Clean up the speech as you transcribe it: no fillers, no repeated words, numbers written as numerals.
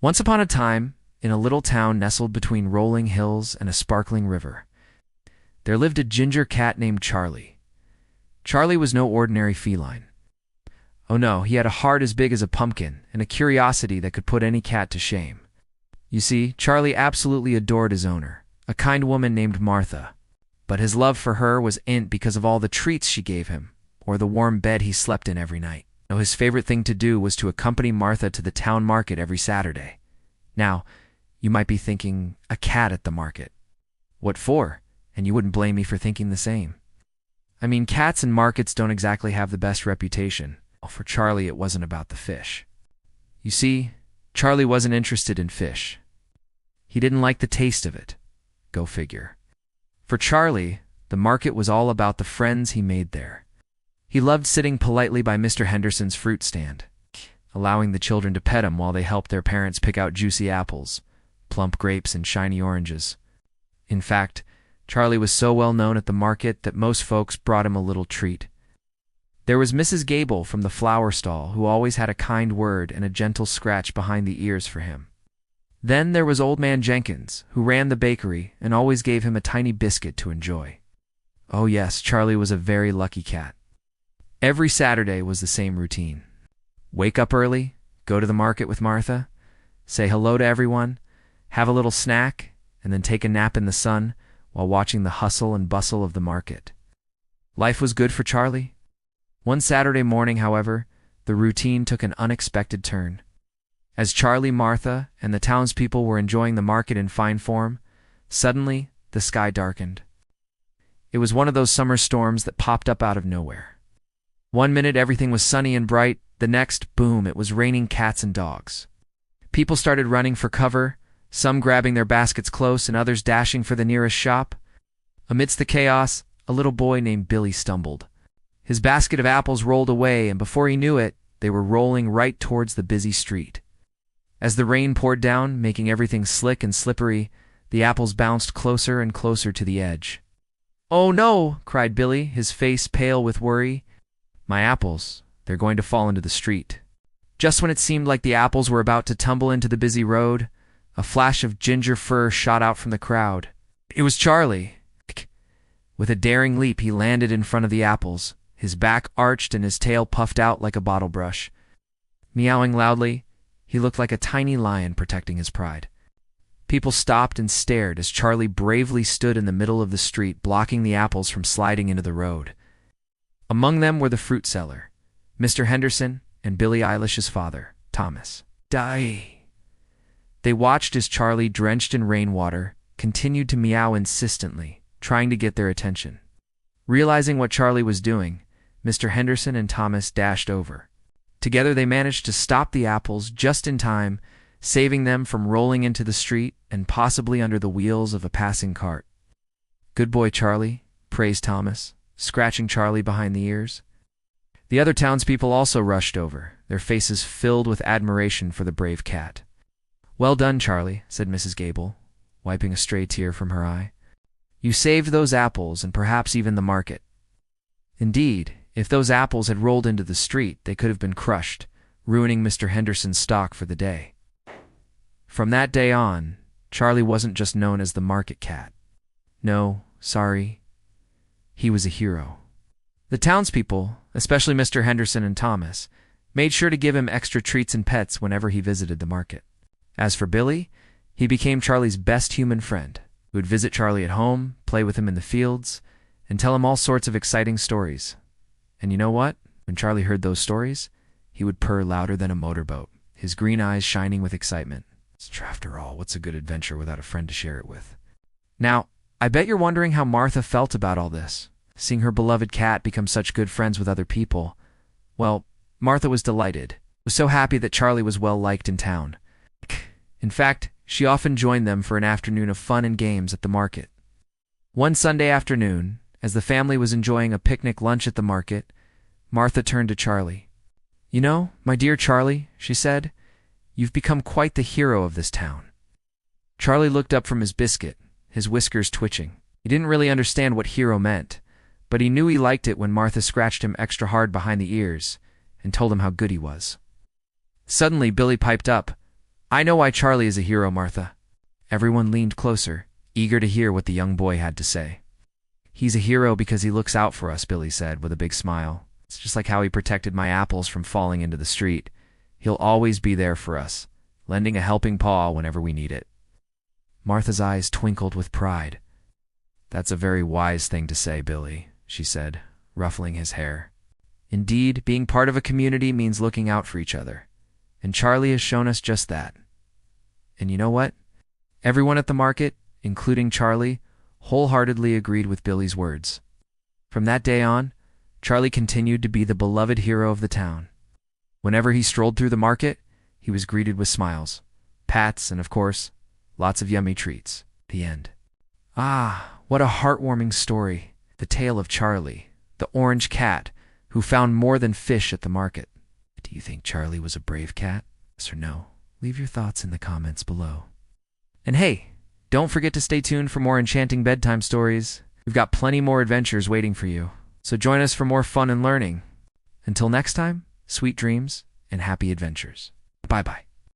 Once upon a time, in a little town nestled between rolling hills and a sparkling river, there lived a ginger cat named Charlie. Charlie was no ordinary feline. Oh no, he had a heart as big as a pumpkin and a curiosity that could put any cat to shame. You see, Charlie absolutely adored his owner, a kind woman named Martha. But his love for her was in because of all the treats she gave him, or the warm bed he slept in every night. Now, his favorite thing to do was to accompany Martha to the town market every Saturday. Now, you might be thinking, a cat at the market. What for? And you wouldn't blame me for thinking the same. I mean, cats in markets don't exactly have the best reputation. Well, for Charlie, it wasn't about the fish. You see, Charlie wasn't interested in fish. He didn't like the taste of it. Go figure. For Charlie, the market was all about the friends he made there. He loved sitting politely by Mr. Henderson's fruit stand, allowing the children to pet him while they helped their parents pick out juicy apples, plump grapes, and shiny oranges. In fact, Charlie was so well known at the market that most folks brought him a little treat. There was Mrs. Gable from the flower stall, who always had a kind word and a gentle scratch behind the ears for him. Then there was Old Man Jenkins, who ran the bakery and always gave him a tiny biscuit to enjoy. Oh yes, Charlie was a very lucky cat. Every Saturday was the same routine. Wake up early, go to the market with Martha, say hello to everyone, have a little snack, and then take a nap in the sun while watching the hustle and bustle of the market. Life was good for Charlie. One Saturday morning, however, the routine took an unexpected turn. As Charlie, Martha, and the townspeople were enjoying the market in fine form, suddenly the sky darkened. It was one of those summer storms that popped up out of nowhere. One minute everything was sunny and bright, the next, boom, it was raining cats and dogs. People started running for cover, some grabbing their baskets close and others dashing for the nearest shop. Amidst the chaos, a little boy named Billy stumbled. His basket of apples rolled away, and before he knew it, they were rolling right towards the busy street. As the rain poured down, making everything slick and slippery, the apples bounced closer and closer to the edge. "Oh no!" cried Billy, his face pale with worry. "My apples, they're going to fall into the street." Just when it seemed like the apples were about to tumble into the busy road, a flash of ginger fur shot out from the crowd. It was Charlie. With a daring leap, he landed in front of the apples, his back arched and his tail puffed out like a bottle brush. Meowing loudly, he looked like a tiny lion protecting his pride. People stopped and stared as Charlie bravely stood in the middle of the street, blocking the apples from sliding into the road. Among them were the fruit seller, Mr. Henderson, and Billie Eilish's father, Thomas. Die! They watched as Charlie, drenched in rainwater, continued to meow insistently, trying to get their attention. Realizing what Charlie was doing, Mr. Henderson and Thomas dashed over. Together they managed to stop the apples just in time, saving them from rolling into the street and possibly under the wheels of a passing cart. "Good boy, Charlie," praised Thomas, scratching Charlie behind the ears. The other townspeople also rushed over, their faces filled with admiration for the brave cat. "Well done, Charlie," said Mrs. Gable, wiping a stray tear from her eye. "You saved those apples and perhaps even the market." Indeed, if those apples had rolled into the street, they could have been crushed, ruining Mr. Henderson's stock for the day. From that day on, Charlie wasn't just known as the market cat. No, sorry, he was a hero. The townspeople, especially Mr. Henderson and Thomas, made sure to give him extra treats and pets whenever he visited the market. As for Billy, he became Charlie's best human friend, who would visit Charlie at home, play with him in the fields, and tell him all sorts of exciting stories. And you know what? When Charlie heard those stories, he would purr louder than a motorboat, his green eyes shining with excitement. After all, what's a good adventure without a friend to share it with? Now, I bet you're wondering how Martha felt about all this, seeing her beloved cat become such good friends with other people. Well, Martha was delighted, was so happy that Charlie was well liked in town. In fact, she often joined them for an afternoon of fun and games at the market. One Sunday afternoon, as the family was enjoying a picnic lunch at the market, Martha turned to Charlie. "You know, my dear Charlie," she said, "you've become quite the hero of this town." Charlie looked up from his biscuit, his whiskers twitching. He didn't really understand what hero meant, but he knew he liked it when Martha scratched him extra hard behind the ears and told him how good he was. Suddenly, Billy piped up, I know why Charlie is a hero, Martha. Everyone leaned closer, eager to hear what the young boy had to say. He's a hero because he looks out for us, Billy said with a big smile. It's just like how he protected my apples from falling into the street. He'll always be there for us, lending a helping paw whenever we need it. Martha's eyes twinkled with pride. That's a very wise thing to say, Billy, she said, ruffling his hair. Indeed, being part of a community means looking out for each other. And Charlie has shown us just that. And you know what? Everyone at the market, including Charlie, wholeheartedly agreed with Billy's words. From that day on, Charlie continued to be the beloved hero of the town. Whenever he strolled through the market, he was greeted with smiles, pats, and of course, lots of yummy treats. The end. Ah, what a heartwarming story. The tale of Charlie, the orange cat, who found more than fish at the market. Do you think Charlie was a brave cat? Yes or no? Leave your thoughts in the comments below. And hey, don't forget to stay tuned for more enchanting bedtime stories. We've got plenty more adventures waiting for you. So join us for more fun and learning. Until next time, sweet dreams and happy adventures. Bye-bye.